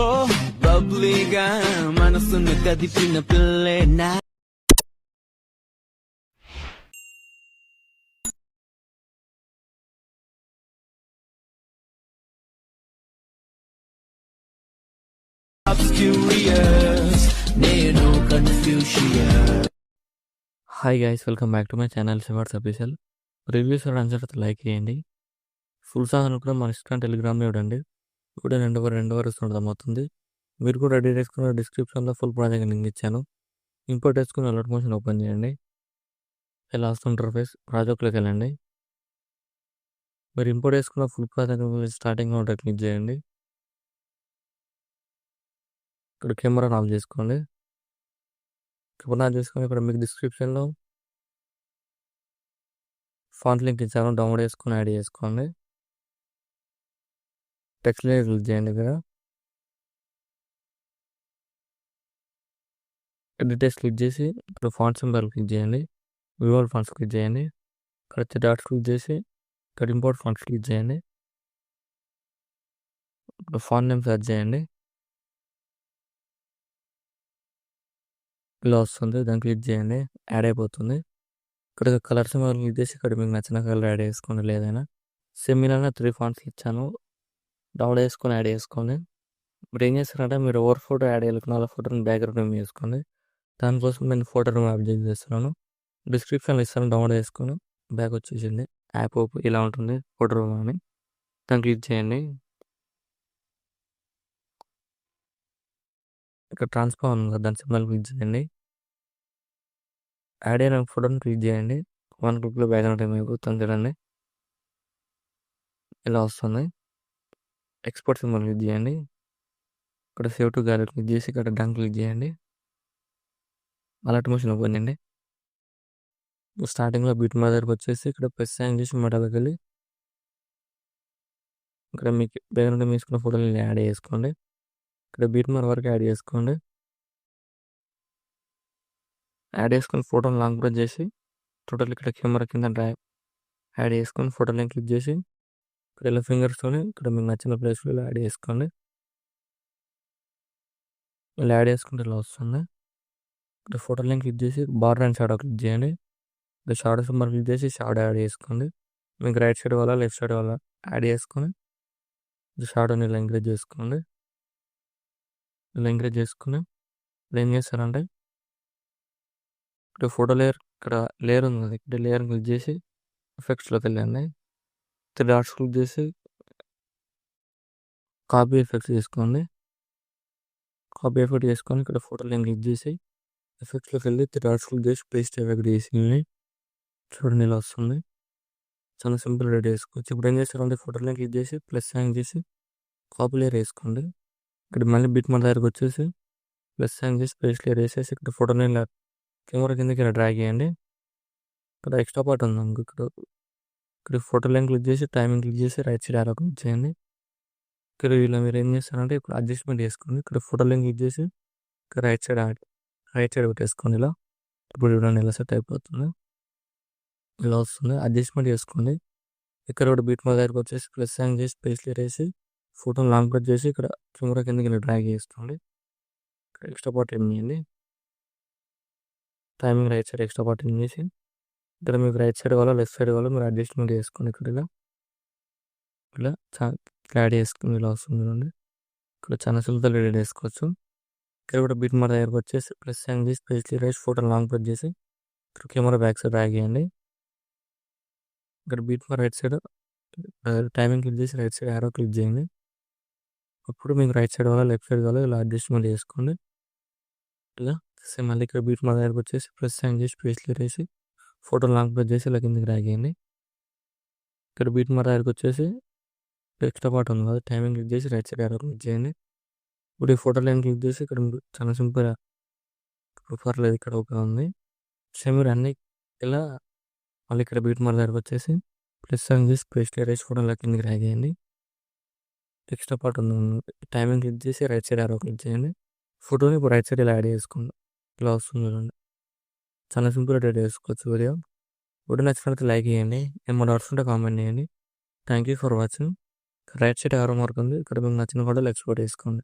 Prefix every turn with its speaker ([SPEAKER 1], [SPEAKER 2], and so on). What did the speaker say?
[SPEAKER 1] ఓ బబ్లీగా మనసును కదిపిన పిల్లే నా curious నేను confusion.
[SPEAKER 2] Hi guys, welcome back to my channel సివార్స్ అఫీషియల్. రివ్యూస్ అందరితో లైక్ చేయండి. ఫుల్ సాంగ్ కూడా మన ఇన్స్టాగ్రామ్ టెలిగ్రామ్లో చూడండి. ఇప్పుడు 2 అర్థమవుతుంది. మీరు కూడా రెడీ చేసుకున్న డిస్క్రిప్షన్లో ఫుల్ ప్రాజెక్ట్ లింక్ ఇచ్చాను. ఇంపోర్ట్ చేసుకుని అలర్ట్ మోషన్ ఓపెన్ చేయండి. ఇలా వస్తుంటారు ఫేస్ ప్రాజెక్ట్లోకి వెళ్ళండి. మీరు ఇంపోర్ట్ చేసుకున్న ఫుల్ ప్రాజెక్ట్ స్టార్టింగ్లో ఉంటే క్లిక్ చేయండి. ఇక్కడ కెమెరా ఆఫ్ చేసుకోండి. కెమెరా ఆఫ్ చేసుకొని ఇక్కడ మీకు డిస్క్రిప్షన్లో ఫాంట్ లింక్ ఇచ్చాను, డౌన్లోడ్ చేసుకొని యాడ్ చేసుకోండి. టెక్స్ట్ లేయర్ క్లిక్ చేయండి. ఇక్కడ ఎడిటర్స్ క్లిక్ చేసి ఇక్కడ ఫాంట్ సింబల్ క్లిక్ చేయండి. వివోల్ ఫాంట్స్ క్లిక్ చేయండి. ఇక్కడ డాట్స్ క్లిక్ చేసి ఇక్కడ ఇంపోర్ట్ ఫాంట్స్ క్లిక్ చేయండి. ఇక్కడ ఫాంట్ నేమ్ సెర్చ్ చేయండి. ఇలా వస్తుంది, దాన్ని క్లిక్ చేయండి. యాడ్ అయిపోతుంది. ఇక్కడ కలర్ సింబల్ క్లిక్ చేసి ఇక్కడ మీకు నచ్చిన కలర్ యాడ్ చేసుకోండి. లేదైనా సేమ్ ఇలానే 3 ఫాంట్స్ ఇచ్చాను, డౌన్లోడ్ చేసుకొని యాడ్ చేసుకోండి. మీరు ఏం చేస్తారంటే మీరు ఎవరి ఫోటో యాడ్ చేయాలనుకున్న వాళ్ళ ఫోటోని బ్యాక్గ్రౌండ్ రిమూవ్ చేసుకోండి. దానికోసం నేను ఫోటో రిమూవ్ అప్డేట్ చేస్తున్నాను. డిస్క్రిప్షన్లో ఇస్తాను, డౌన్లోడ్ చేసుకొని బ్యాక్ వచ్చేసింది. యాప్ ఓపెన్ ఇలా ఉంటుంది, ఫోటో రిమూవ్ అని. దాన్ని క్లిక్ చేయండి. ఇక్కడ ట్రాన్స్ఫార్మ్ ఉంది కదా, దాని సింబల్ క్లిక్ చేయండి. యాడ్ అయిన ఫోటోని క్లిక్ చేయండి. 1 క్లిక్లో బ్యాక్గ్రౌండ్ రిమూవ్ అయిపోతుంది చూడండి. ఇలా వస్తుంది. ఎక్స్పోర్ట్ సింబల్ క్లిక్ చేయండి. ఇక్కడ సేవ్ టు గ్యాలరీ క్లిక్ చేసి ఇక్కడ డన్ క్లిక్ చేయండి. అలర్ట్ మోషన్ ఓపెన్ చేయండి. స్టార్టింగ్లో బీట్ మా దగ్గరకు వచ్చేసి ఇక్కడ ప్రెస్ సైన్ చేసి మెటాలోకి వెళ్ళి ఇక్కడ మీకు బ్యాక్గ్రౌండ్ తీసుకున్న ఫోటోలు యాడ్ చేసుకోండి. ఇక్కడ బీట్ మార్ వరకు యాడ్ చేసుకోండి. యాడ్ చేసుకుని ఫోటోని లాంగ్ ప్రెస్ చేసి టోటల్ ఇక్కడ కెమెరా కింద డ్రాగ్ యాడ్ చేసుకొని ఫోటోని క్లిక్ చేసి ఇక్కడ ఇలా ఫింగర్స్తోని ఇక్కడ మీకు నచ్చిన ప్లేస్లో ఇలా యాడ్ చేసుకోండి. ఇలా యాడ్ చేసుకుంటే ఇలా వస్తుంది. ఇక్కడ ఫోటోని క్లిక్ చేసి బార్డర్ అండ్ షాడో క్లిక్ చేయండి. ఇక్కడ షాడో సింబల్ క్లిక్ చేసి షాడో యాడ్ చేసుకోండి. మీకు రైట్ సైడ్ వల్ల లెఫ్ట్ సైడ్ వల్ల యాడ్ చేసుకొని షాడోని ఇలా ఎంకరేజ్ చేసుకోండి. ఇలా ఎంకరేజ్ చేసుకుని ఏం చేస్తారంటే ఇక్కడ ఫోటో లేయర్ ఇక్కడ లేయర్ ఉంది కదా, ఇక్కడ లేయర్ క్లిక్ చేసి ఎఫెక్ట్స్లోకి వెళ్ళండి. 3 డాట్స్ క్లిక్ చేసి కాపీ ఎఫెక్ట్స్ చేసుకోండి. కాపీ ఎఫెక్ట్ చేసుకొని ఇక్కడ ఫోటో లైన్ క్లిక్ చేసి ఎఫెక్ట్స్లోకి వెళ్ళి 3 డాట్స్ క్లిక్ చేసి పేస్ట్ ఎఫెక్ట్ చేసి చూడండి ఇలా వస్తుంది. చాలా సింపుల్ రెడీ చేసుకోవచ్చు. ఇప్పుడు ఏం చేస్తారంటే ఫోటో లైన్ క్లిక్ చేసి ప్లస్ సైన్ చేసి కాపీ లేయర్ వేసుకోండి. ఇక్కడ మళ్ళీ బిట్ మన దగ్గరకు వచ్చేసి ప్లస్ సైన్ చేసి పేస్ట్ లేయర్ వేసేసి ఇక్కడ ఫోటో లైన్ కెమెరా కిందకి ఇలా డ్రాగ్ చేయండి. ఇక్కడ ఎక్స్ట్రా పార్ట్ ఉంది అనుకో, ఇక్కడ ఫోటో లైన్ క్లిక్ చేసి టైమింగ్ క్లిక్ చేసి రైట్ సైడ్ యారో క్లిక్ చేయండి. ఇక్కడ ఇలా మీరు ఏం చేస్తారంటే ఇప్పుడు అడ్జస్ట్మెంట్ చేసుకోండి. ఇక్కడ ఫోటో లైన్ క్లిక్ చేసి ఇక్కడ రైట్ సైడ్ పెట్టేసుకోండి. ఇలా ఇప్పుడు చూడండి ఇలా సెట్ అయిపోతుంది. ఇలా వస్తుంది. అడ్జస్ట్మెంట్ చేసుకోండి. ఇక్కడ కూడా బీట్ మా దగ్గరకు వచ్చేసి ప్లస్ సైన్ చేసి పేస్ట్ లేయర్ వేసి ఫోటోని లాంగ్ ప్రెస్ చేసి ఇక్కడ కెమెరా కిందకి ఇలా డ్రాగ్ చేసుకోండి. ఇక్కడ ఎక్స్ట్రా పార్ట్ ఏం చేయండి, timing right side extra part ఏం చేసి ఇక్కడ మీకు రైట్ సైడ్ కావాలో లెఫ్ట్ సైడ్ కావాలో మీరు అడ్జస్ట్మెంట్ చేసుకోండి. ఇక్కడ ఇలా యాడ్ చేసుకుని ఇలా వస్తుంది చూడండి. ఇక్కడ చాలా సింపుల్ రెడీ చేసుకోవచ్చు. ఇక్కడ కూడా బీట్ మా దగ్గరకు వచ్చేసి ప్లస్ సైన్ చేసి పేస్ట్ లేయర్ వేసి ఫోటోని లాంగ్ ప్రెస్ చేసి ఇక్కడ కెమెరా బ్యాక్ సైడ్ డ్రాగ్ చేయండి. ఇక్కడ బీట్ మా రైట్ సైడ్ టైమింగ్ క్లిక్ చేసి రైట్ సైడ్ యారో క్లిక్ చేయండి. అప్పుడు మీకు రైట్ సైడ్ కావాలో లెఫ్ట్ సైడ్ కావాలో ఇలా అడ్జస్ట్మెంట్ చేసుకోండి. ఇలా సేమ్ మళ్ళీ ఇక్కడ బీట్ మా దగ్గరకు వచ్చేసి ప్లస్ సైన్ చేసి పేస్ట్ లేయర్ వేసి ఫోటో లాంగ్ ప్రెస్ చేసి ఇలా కిందకి డ్రాగ్ చేయండి. ఇక్కడ బీట్ మా దగ్గరకు వచ్చేసి ఎక్స్ట్రా పార్ట్ ఉంది కదా, టైమింగ్ క్లిక్ చేసి రైట్ సైడ్ యారో క్లిక్ చేయండి. ఇప్పుడు ఈ ఫోటో లైన్ క్లిక్ చేసి ఇక్కడ చాలా సింపుల్గా పర్లేదు ఇక్కడ ఒక ఉంది. సేమ్ మీరు అన్ని ఇలా మళ్ళీ ఇక్కడ బీట్ మా దగ్గరకు వచ్చేసి ప్లస్ సైన్ చేసి పేస్ట్ లేయర్ వేసి ఫోటో ఇలా కిందకి డ్రాగ్ చేయండి. ఎక్స్ట్రా పార్ట్ ఉంది, టైమింగ్ క్లిక్ చేసి రైట్ సైడ్ యారో క్లిక్ చేయండి. ఫోటోని ఇప్పుడు రైట్ సైడ్ ఇలా యాడ్ చేసుకోండి. ఇలా వస్తుంది చూడండి. చాలా సింపుల్గా రెడీ చేసుకోవచ్చు. వీడియో నచ్చినట్లయితే లైక్ చేయండి. ఏమో డౌట్స్ ఉంటే కామెంట్ చేయండి. Thank you for watching. Right side arrow mark ఉంది, ఇక్కడ మీకు నచ్చిన ఫోటోలు ఎక్స్పోర్ట్ చేసుకోండి.